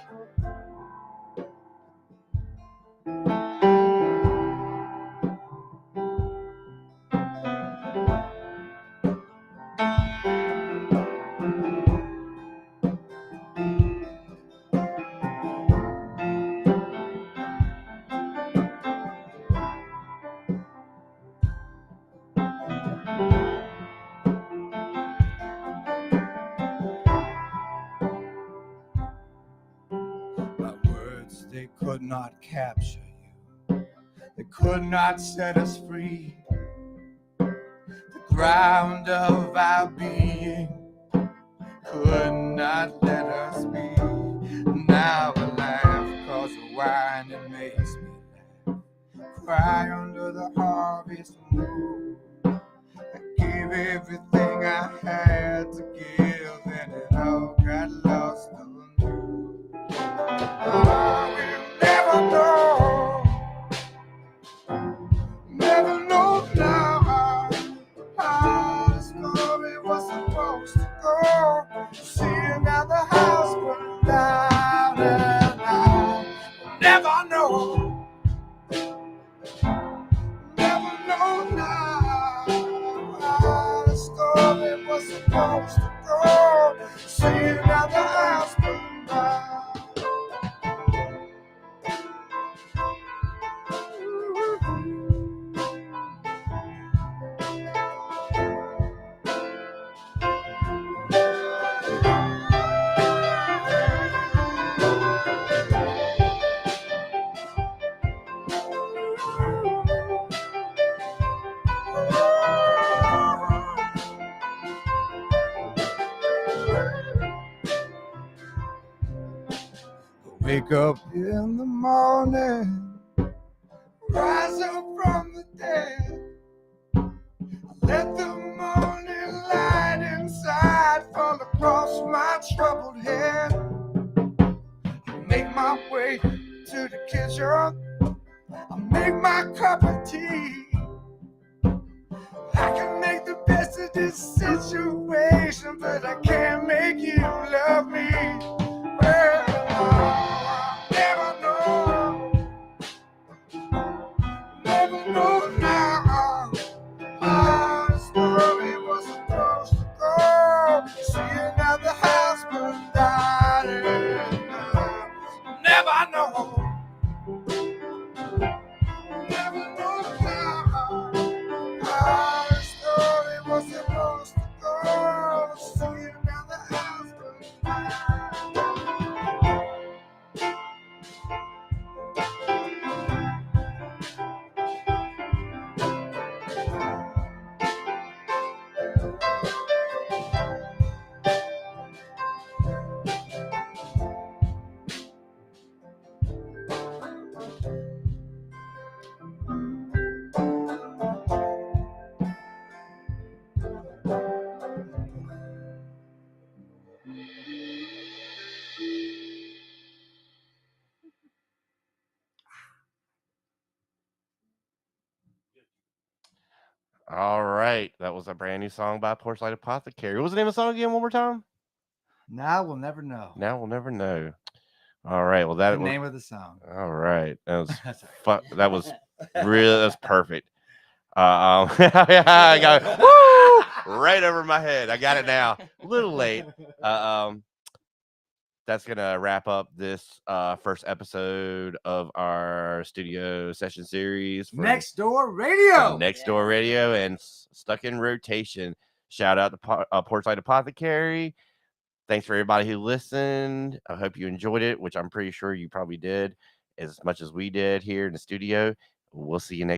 could not capture you. They could not set us free. The ground of our being could not let us be. Now I laugh 'cause the wine it makes me laugh. Cry under the harvest moon. I gave everything I had to give, and it all got lost on you. Oh, we'll never know now how the story was supposed to go. Seeing how the house burned down, and I never know now how the story was supposed to go. Seeing how the house burned down. Wake up in the morning, rise up from the dead. Let the morning light inside fall across my troubled head. Make my way to the kitchen. I make my cup of tea. I can make the best of this situation, but I can't make you love me. Well, I'll never know now how the story was supposed to go. Seeing how the house burned down, and I'll never know now how the story was supposed to go. Seeing how the house burned down. All right, that was a brand new song by Portch Apothecary. What was the name of the song again? One more time. Now we'll never know. Now we'll never know. All right, well The that was name of the song. all right. That was That's all right. that was really that's perfect. I got woo right over my head. I got it now. A little late. That's gonna wrap up this first episode of our studio session series for Next Door Radio. Next Door Radio and Stuck in Rotation. Shout out to Portside Apothecary. Thanks for everybody who listened. I hope you enjoyed it, which I'm pretty sure you probably did as much as we did here in the studio. We'll see you next